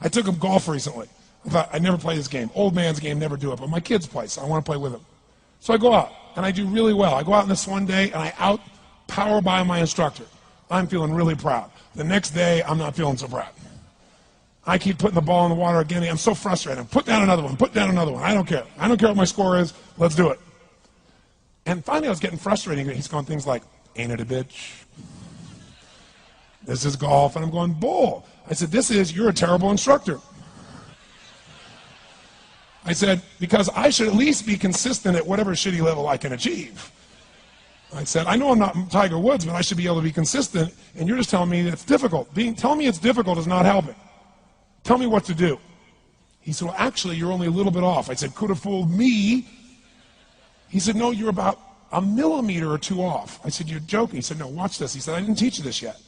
I took him golf recently. I thought, I'd never play this game. Old man's game, never do it. But my kids play, so I want to play with them. So I go out, and I do really well. I go out on this one day, and I out-power by my instructor. I'm feeling really proud. The next day, I'm not feeling so proud. I keep putting the ball in the water again. I'm so frustrated. Put down another one. Put down another one. I don't care. I don't care what my score is. Let's do it. And finally, I was getting frustrated. He's going things like, ain't it a bitch? This is golf. And I'm going, bull. I said, you're a terrible instructor. I said, because I should at least be consistent at whatever shitty level I can achieve. I said, I know I'm not Tiger Woods, but I should be able to be consistent, and you're just telling me it's difficult. Telling me it's difficult is not helping. Tell me what to do. He said, well, actually, you're only a little bit off. I said, could have fooled me. He said, no, you're about a millimeter or two off. I said, you're joking. He said, no, watch this. He said, I didn't teach you this yet.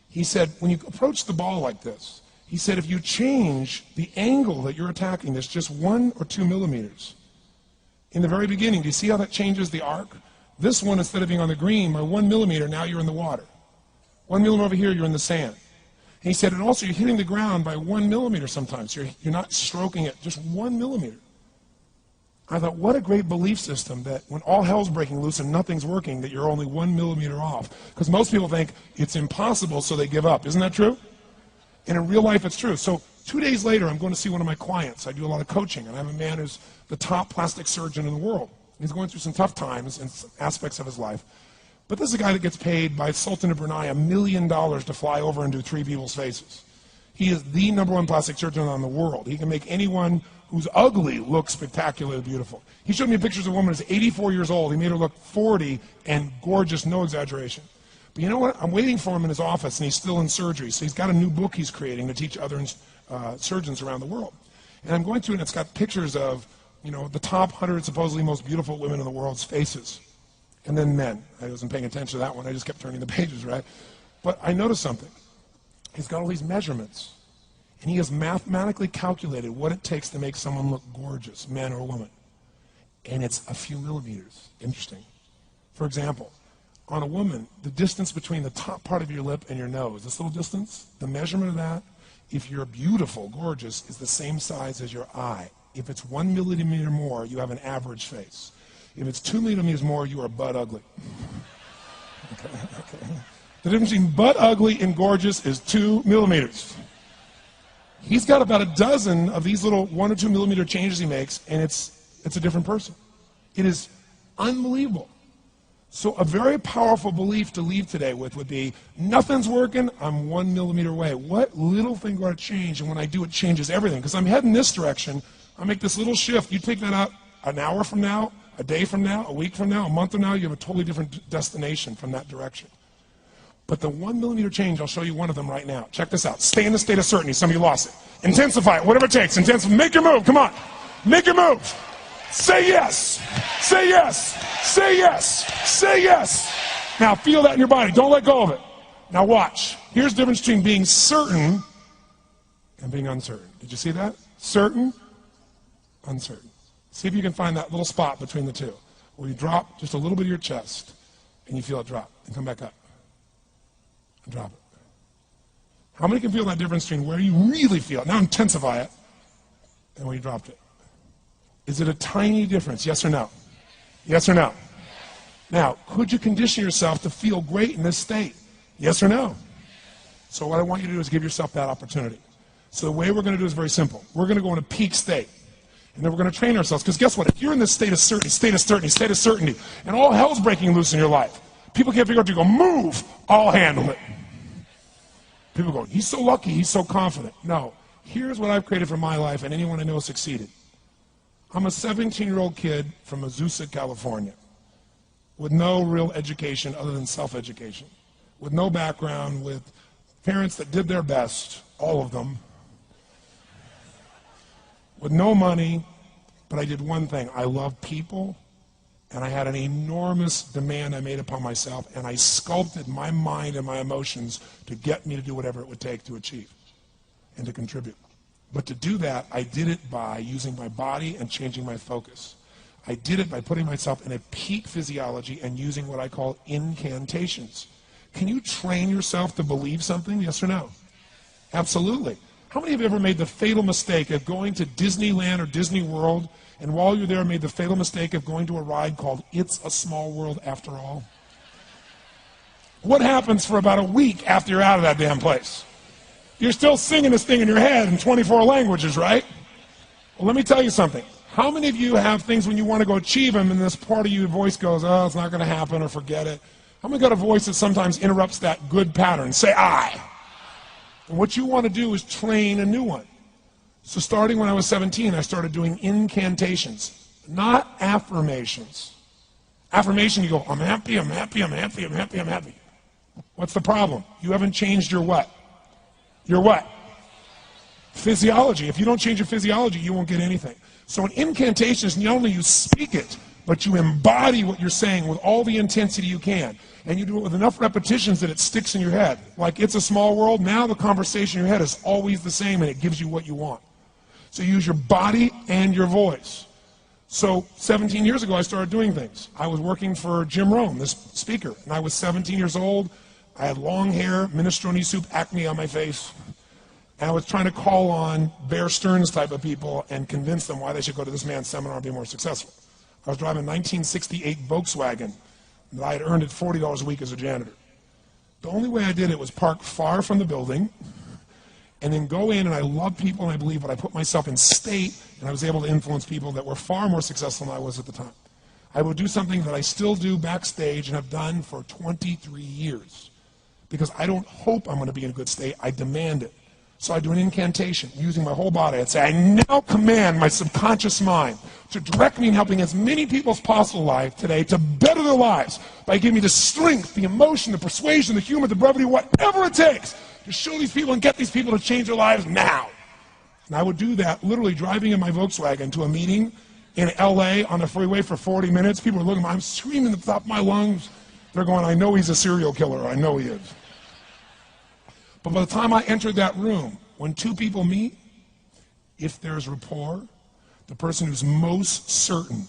He said, when you approach the ball like this, he said, if you change the angle that you're attacking this just 1 or 2 millimeters, in the very beginning, do you see how that changes the arc? This one, instead of being on the green, by 1 millimeter, now you're in the water. 1 millimeter over here, you're in the sand. And he said, and also you're hitting the ground by 1 millimeter sometimes. You're not stroking it, just 1 millimeter. I thought, what a great belief system that when all hell's breaking loose and nothing's working, that you're only 1 millimeter off. Because most people think it's impossible, so they give up. Isn't that true? And in real life, it's true. So 2 days later, I'm going to see one of my clients. I do a lot of coaching, and I have a man who's the top plastic surgeon in the world. He's going through some tough times in aspects of his life. But this is a guy that gets paid by Sultan of Brunei $1 million to fly over and do 3 people's faces. He is the #1 plastic surgeon in the world. He can make anyone who's ugly look spectacularly beautiful. He showed me pictures of a woman who's 84 years old. He made her look 40 and gorgeous, no exaggeration. But you know what? I'm waiting for him in his office, and he's still in surgery. So he's got a new book he's creating to teach other surgeons around the world. And I'm going through it, and it's got pictures of, you know, the top 100 supposedly most beautiful women in the world's faces. And then men. I wasn't paying attention to that one. I just kept turning the pages, right? But I noticed something. He's got all these measurements. And he has mathematically calculated what it takes to make someone look gorgeous, man or woman. And it's a few millimeters. Interesting. For example, on a woman, the distance between the top part of your lip and your nose, this little distance, the measurement of that, if you're beautiful, gorgeous, is the same size as your eye. If it's 1 millimeter more, you have an average face. If it's 2 millimeters more, you are butt ugly. Okay. The difference between butt ugly and gorgeous is 2 millimeters. He's got about a dozen of these little 1 or 2 millimeter changes he makes, and it's a different person. It is unbelievable. So a very powerful belief to leave today with would be, nothing's working, I'm 1 millimeter away. What little thing do I change? And when I do, it changes everything. Because I'm heading this direction, I make this little shift. You take that out an hour from now, a day from now, a week from now, a month from now, you have a totally different destination from that direction. But the 1 millimeter change, I'll show you one of them right now. Check this out. Stay in the state of certainty. Some of you lost it. Intensify it, whatever it takes. Make your move. Come on. Make your move. Say yes. Say yes. Say yes. Say yes. Now feel that in your body. Don't let go of it. Now watch. Here's the difference between being certain and being uncertain. Did you see that? Certain, uncertain. See if you can find that little spot between the two, where you drop just a little bit of your chest, and you feel it drop, and come back up, and drop it. How many can feel that difference between where you really feel it, now intensify it, and where you dropped it? Is it a tiny difference, yes or no? Yes or no? Now, could you condition yourself to feel great in this state? Yes or no? So what I want you to do is give yourself that opportunity. So the way we're going to do is very simple. We're going to go in a peak state. And then we're going to train ourselves. Because guess what? If you're in this state of certainty, and all hell's breaking loose in your life, people can't figure out to go, move, I'll handle it. People go, he's so lucky, he's so confident. No. Here's what I've created for my life, and anyone I know has succeeded. I'm a 17-year-old kid from Azusa, California, with no real education other than self-education, with no background, with parents that did their best, all of them, with no money, but I did one thing. I loved people, and I had an enormous demand I made upon myself, and I sculpted my mind and my emotions to get me to do whatever it would take to achieve and to contribute. But to do that, I did it by using my body and changing my focus. I did it by putting myself in a peak physiology and using what I call incantations. Can you train yourself to believe something? Yes or no? Absolutely. How many of you ever made the fatal mistake of going to Disneyland or Disney World, and while you're there made the fatal mistake of going to a ride called It's a Small World After All? What happens for about a week after you're out of that damn place? You're still singing this thing in your head in 24 languages, right? Well, let me tell you something. How many of you have things when you want to go achieve them and this part of your voice goes, oh, it's not going to happen, or forget it? How many got a voice that sometimes interrupts that good pattern? Say I. And what you want to do is train a new one. So starting when I was 17, I started doing incantations, not affirmations. Affirmation, you go, I'm happy, I'm happy, I'm happy, I'm happy, I'm happy. What's the problem? You haven't changed your what? Your what? Physiology. If you don't change your physiology, you won't get anything. So an incantation is not only you speak it, but you embody what you're saying with all the intensity you can. And you do it with enough repetitions that it sticks in your head. Like It's a Small World, now the conversation in your head is always the same and it gives you what you want. So you use your body and your voice. So 17 years ago, I started doing things. I was working for Jim Rohn, this speaker, and I was 17 years old. I had long hair, minestrone soup, acne on my face. And I was trying to call on Bear Stearns type of people and convince them why they should go to this man's seminar and be more successful. I was driving a 1968 Volkswagen that I had earned at $40 a week as a janitor. The only way I did it was park far from the building and then go in, and I love people and I believe, but I put myself in state, and I was able to influence people that were far more successful than I was at the time. I would do something that I still do backstage and have done for 23 years because I don't hope I'm going to be in a good state, I demand it. So I do an incantation using my whole body. I'd say, I now command my subconscious mind to direct me in helping as many people as possible alive today to better their lives by giving me the strength, the emotion, the persuasion, the humor, the brevity, whatever it takes to show these people and get these people to change their lives now. And I would do that literally driving in my Volkswagen to a meeting in LA on the freeway for 40 minutes. People are looking at me, I'm screaming at the top of my lungs. They're going, I know he's a serial killer. I know he is. But by the time I entered that room, when two people meet, if there's rapport, the person who's most certain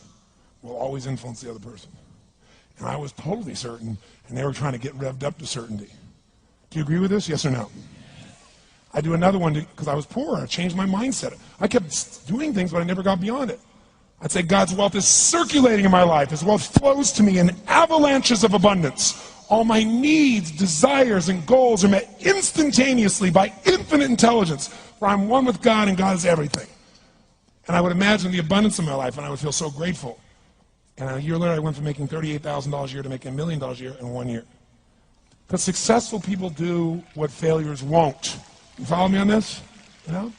will always influence the other person. And I was totally certain, and they were trying to get revved up to certainty. Do you agree with this? Yes or no? I do another one because I was poor. I changed my mindset. I kept doing things, but I never got beyond it. I'd say God's wealth is circulating in my life. His wealth flows to me in avalanches of abundance. All my needs, desires, and goals are met instantaneously by infinite intelligence, for I'm one with God and God is everything. And I would imagine the abundance of my life, and I would feel so grateful. And a year later, I went from making $38,000 a year to making $1 million a year in 1 year. Because successful people do what failures won't. You follow me on this? You know?